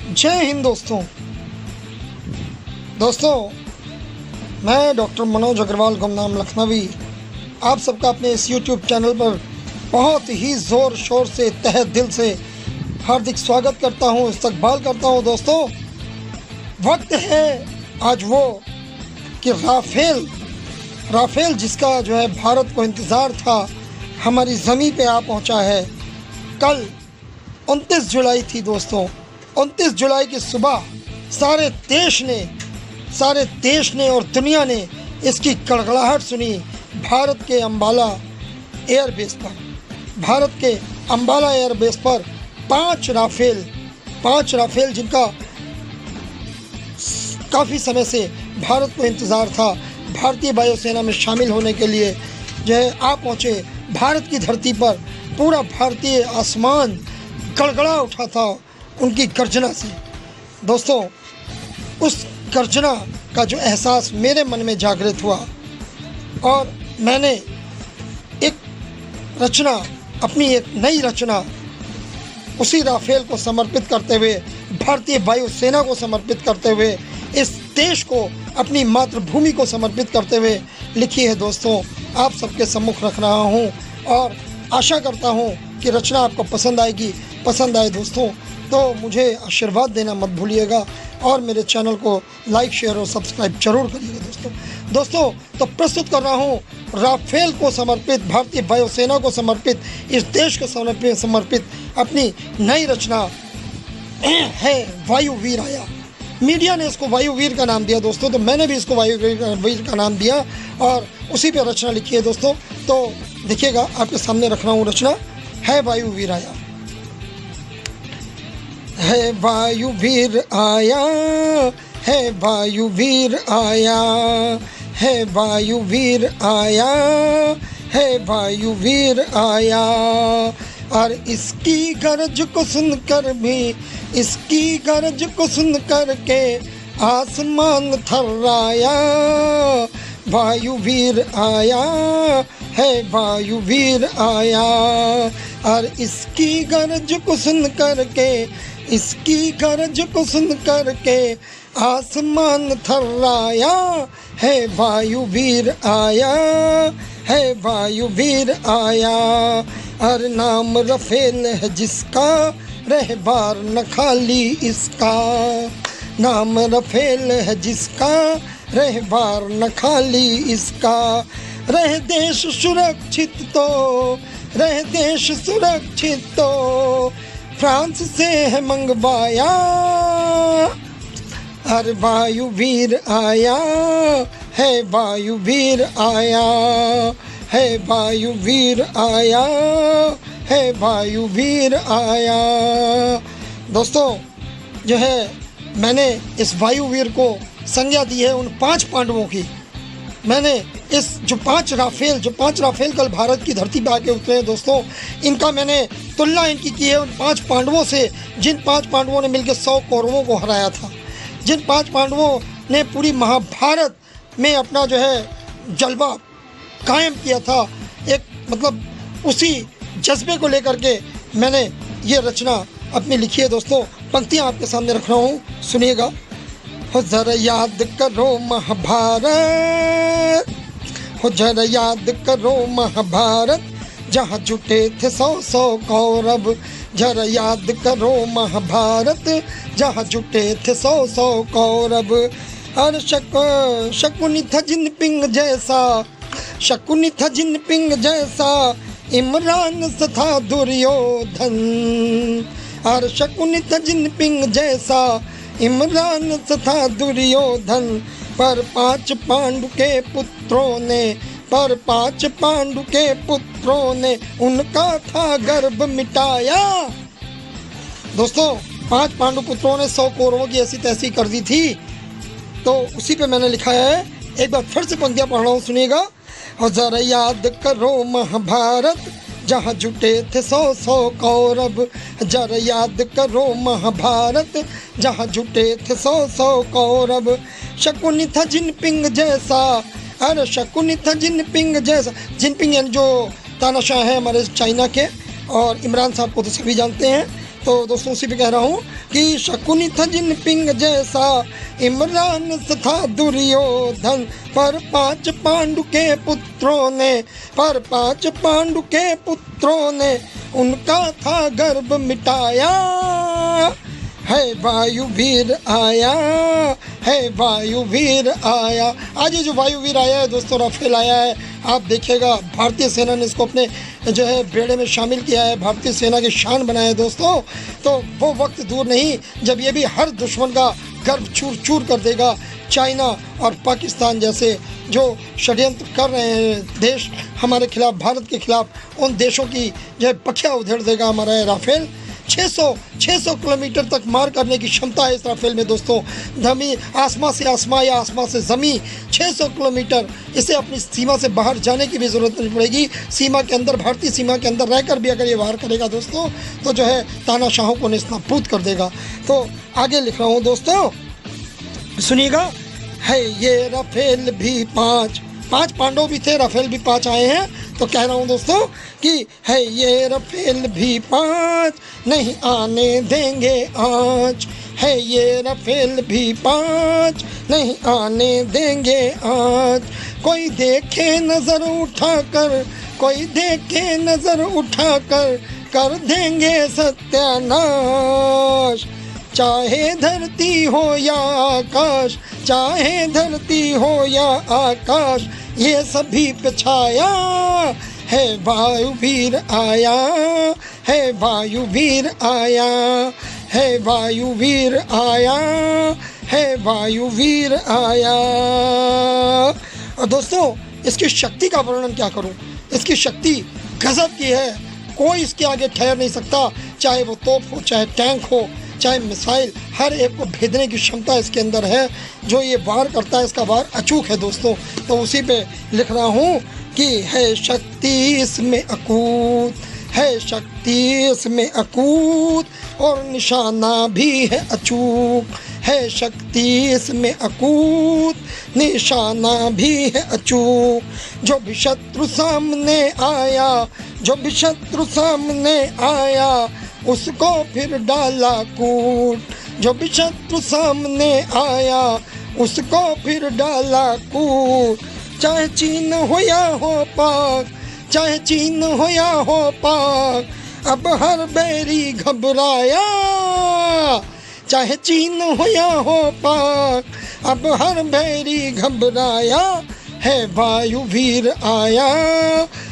जय हिंद दोस्तों मैं डॉक्टर मनोज अग्रवाल गुमनाम लखनवी आप सबका अपने इस YouTube चैनल पर बहुत ही ज़ोर शोर से तहे दिल से हार्दिक स्वागत करता हूँ, इस्तकबाल करता हूँ। दोस्तों, वक्त है आज वो कि राफेल जिसका जो है भारत को इंतज़ार था, हमारी ज़मीन पे आ पहुँचा है। कल 29 जुलाई थी दोस्तों। 29 जुलाई की सुबह सारे देश ने और दुनिया ने इसकी कड़कड़ाहट सुनी। भारत के अम्बाला एयरबेस पर 5 राफेल जिनका काफ़ी समय से भारत को इंतज़ार था, भारतीय वायुसेना में शामिल होने के लिए जो है आ पहुँचे। भारत की धरती पर पूरा भारतीय आसमान गड़गड़ा उठा था उनकी गर्जना से। दोस्तों, उस गर्जना का जो एहसास मेरे मन में जागृत हुआ और मैंने अपनी एक नई रचना उसी राफेल को समर्पित करते हुए, भारतीय वायुसेना को समर्पित करते हुए, इस देश को, अपनी मातृभूमि को समर्पित करते हुए लिखी है। दोस्तों, आप सबके सम्मुख रख रहा हूँ और आशा करता हूँ कि रचना आपको पसंद आए। दोस्तों, तो मुझे आशीर्वाद देना मत भूलिएगा और मेरे चैनल को लाइक, शेयर और सब्सक्राइब जरूर करिएगा। दोस्तों, तो प्रस्तुत कर रहा हूँ राफेल को समर्पित, भारतीय वायुसेना को समर्पित, इस देश को समर्पित अपनी नई रचना है वायुवीर आया। मीडिया ने इसको वायुवीर का नाम दिया दोस्तों, तो मैंने भी इसको वायुवीर का नाम दिया और उसी पे रचना लिखी है। दोस्तों, तो देखिएगा, आपके सामने रख रहा हूँ रचना है वायुवीर आया। है वायुवीर आया, है वायुवीर आया, है वायुवीर आया, है वायुवीर आया। और इसकी गरज को सुनकर के आसमान थर्राया। वायुवीर आया, है वायुवीर आया। और इसकी गरज को सुनकर के आसमान थर्राया। है वायुवीर आया, है वायुवीर आया। और नाम राफेल है जिसका, रहबार न खाली इसका। नाम राफेल है जिसका, रहबार न खाली इसका। रह देश सुरक्षित तो फ्रांस से है मंगवाया। और वायुवीर आया, है वायुवीर आया, है वायुवीर आया, है वायुवीर आया। दोस्तों, जो है मैंने इस वायुवीर को संज्ञा दी है उन 5 पांडवों की। मैंने इस जो पांच राफेल कल भारत की धरती पर आके उतरे हैं दोस्तों, इनका मैंने तुलना इनकी की है उन 5 पांडवों से, जिन 5 पांडवों ने मिलकर 100 कौरवों को हराया था, जिन 5 पांडवों ने पूरी महाभारत में अपना जो है जलवा कायम किया था। एक मतलब उसी जज्बे को लेकर के मैंने ये रचना अपनी लिखी है। दोस्तों, पंक्तियाँ आपके सामने रख रहा हूँ, सुनिएगा। हो जरा याद करो महाभारत, जहाँ जुटे थे 100 कौरव। जरा याद करो महाभारत, जहाँ जुटे थे 100 कौरव। और शकुनी था जिनपिंग जैसा, इमरान तथा दुर्योधन। और शकुनी था जिनपिंग जैसा, इमरान तथा दुर्योधन। पर 5 पांडु के पुत्रों ने उनका था गर्भ मिटाया। दोस्तों, 5 पांडु पुत्रों ने 100 कौरवों की ऐसी तैसी कर दी थी, तो उसी पे मैंने लिखा है। एक बार फिर से पंक्तियाँ पढ़ रहा हूँ, सुनिएगा। और जरा याद करो महाभारत, जहाँ जुटे थे 100 कौरव। जरा याद करो महाभारत, जहाँ जुटे थे 100 कौरव। शकुनी था जिनपिंग जैसा, अरे शकुनी था जिनपिंग जैसा। जिनपिंग यानी जो तानाशाह है हमारे चाइना के, और इमरान साहब को तो सभी जानते हैं। तो दोस्तों उसी पे कह रहा हूँ कि शकुनी था जिनपिंग जैसा, इमरान था दुर्योधन, पर 5 पांडु के पुत्रों ने उनका था गर्व मिटाया। है वायुवीर आया, है वायुवीर आया। आज ये जो वायुवीर आया है दोस्तों, राफेल आया है, आप देखिएगा भारतीय सेना ने इसको अपने जो है बेड़े में शामिल किया है, भारतीय सेना की शान बनाया है दोस्तों। तो वो वक्त दूर नहीं जब ये भी हर दुश्मन का गर्व चूर चूर कर देगा। चाइना और पाकिस्तान जैसे जो षड्यंत्र कर रहे हैं देश हमारे खिलाफ, भारत के खिलाफ, उन देशों की जो है पखिया उधेड़ देगा हमारा ये राफेल। 600 किलोमीटर तक मार करने की क्षमता है इस राफेल में दोस्तों। धमी आसमां से आसमां या आसमां से ज़मीं, 600 किलोमीटर। इसे अपनी सीमा से बाहर जाने की भी ज़रूरत नहीं पड़ेगी। सीमा के अंदर, भारतीय सीमा के अंदर रहकर भी अगर ये वार करेगा दोस्तों, तो जो है तानाशाहों को नेस्तनाबूद कर देगा। तो आगे लिख रहा हूँ दोस्तों, सुनिएगा। है ये राफेल भी 5 पांडव भी थे, राफेल भी 5 आए हैं। तो कह रहा हूँ दोस्तों कि है ये राफेल भी 5 नहीं आने देंगे आज। है ये राफेल भी 5 नहीं आने देंगे आज। कोई देखे नजर उठाकर, कोई देखे नजर उठाकर, कर देंगे सत्यानाश। चाहे धरती हो या आकाश, चाहे धरती हो या आकाश, ये सभी पे छाया है वायुवीर आया, है वायुवीर आया, है वायुवीर आया, है वायुवीर आया। और दोस्तों इसकी शक्ति का वर्णन क्या करूं, इसकी शक्ति गजब की है, कोई इसके आगे ठहर नहीं सकता। चाहे वो तोप हो, चाहे टैंक हो, चाहे मिसाइल, हर एक को भेदने की क्षमता इसके अंदर है। जो ये वार करता है इसका वार अचूक है दोस्तों। तो उसी पे लिख रहा हूँ कि है शक्ति इसमें अकूत, है शक्ति इसमें अकूत, और निशाना भी है अचूक। है शक्ति इसमें अकूत, निशाना भी है अचूक। जो भी शत्रु सामने आया, जो भी शत्रु सामने आया, उसको फिर डाला कूट। जो भी शत्रु सामने आया, उसको फिर डाला कूट। चाहे चीन हो या हो पाक, चाहे चीन हो या हो पाक, अब हर बैरी घबराया। चाहे चीन हो या हो पाक, अब हर बैरी घबराया। है वायुवीर आया,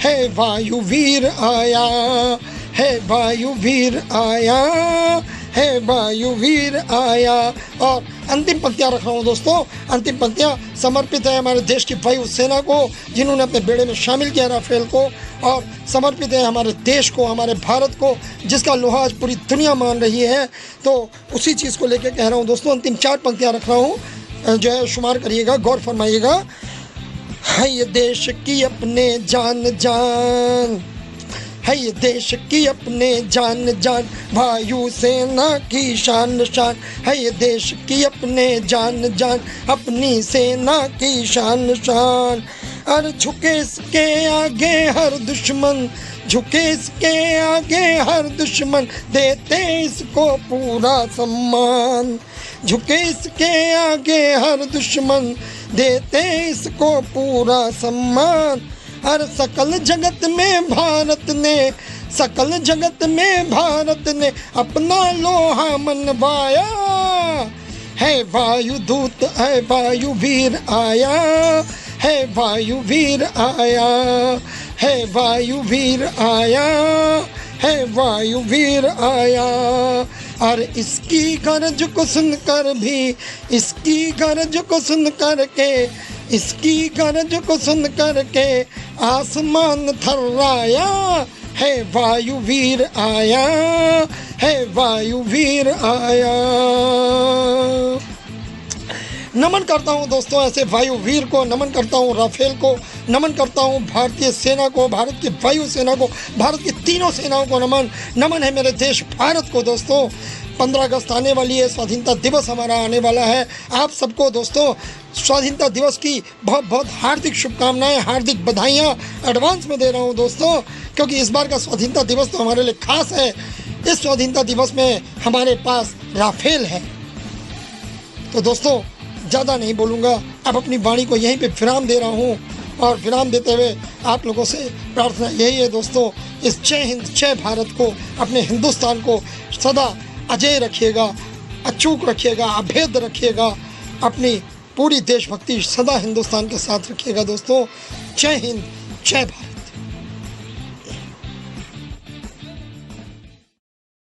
है वायुवीर आया, है वायुवीर आया, है वायुवीर आया। और अंतिम पंक्तियाँ रख रहा हूँ दोस्तों। अंतिम पंक्तियाँ समर्पित है हमारे देश की वायु सेना को, जिन्होंने अपने बेड़े में शामिल किया राफेल को, और समर्पित है हमारे देश को, हमारे भारत को, जिसका लोहा आज पूरी दुनिया मान रही है। तो उसी चीज़ को लेकर कह रहा हूँ दोस्तों। अंतिम 4 पंक्तियाँ रख रहा हूँ, जो है शुमार करिएगा, गौर फरमाइएगा। है ये देश की अपने जान जान, है ये देश की अपने जान जान, वायु सेना की शान शान। है ये देश की अपने जान जान, अपनी सेना की शान शान। और झुके इसके आगे हर दुश्मन, झुके इसके आगे हर दुश्मन, देते इसको पूरा सम्मान। झुके इसके आगे हर दुश्मन, देते इसको पूरा सम्मान। हर सकल जगत में भारत ने, सकल जगत में भारत ने अपना लोहा मनवाया। है वायुदूत, है वायुवीर आया, है वायुवीर आया, है वायुवीर आया, है वायुवीर आया। और इसकी गरज को सुनकर भी, इसकी गरज को सुन कर के, इसकी गरज को सुन कर के आसमान थर्राया। है वायुवीर आया, है वायुवीर आया। नमन करता हूँ दोस्तों ऐसे वायुवीर को, नमन करता हूँ राफेल को, नमन करता हूँ भारतीय सेना को, भारत की वायु सेना को, भारत की तीनों सेनाओं को नमन। नमन है मेरे देश भारत को दोस्तों। 15 अगस्त आने वाली है, स्वाधीनता दिवस हमारा आने वाला है। आप सबको दोस्तों स्वाधीनता दिवस की बहुत बहुत हार्दिक शुभकामनाएं, हार्दिक बधाइयाँ एडवांस में दे रहा हूँ दोस्तों, क्योंकि इस बार का स्वाधीनता दिवस तो हमारे लिए खास है। इस स्वाधीनता दिवस में हमारे पास राफेल है। तो दोस्तों ज़्यादा नहीं बोलूँगा, अब अपनी वाणी को यहीं पे विराम दे रहा हूँ और विराम देते हुए आप लोगों से प्रार्थना यही है दोस्तों, इस जय हिंद जय भारत को, अपने हिंदुस्तान को सदा अजय रखिएगा, अचूक रखिएगा, अभेद्य रखिएगा, अपनी पूरी देशभक्ति सदा हिंदुस्तान के साथ रखिएगा दोस्तों। जय हिंद जय भारत।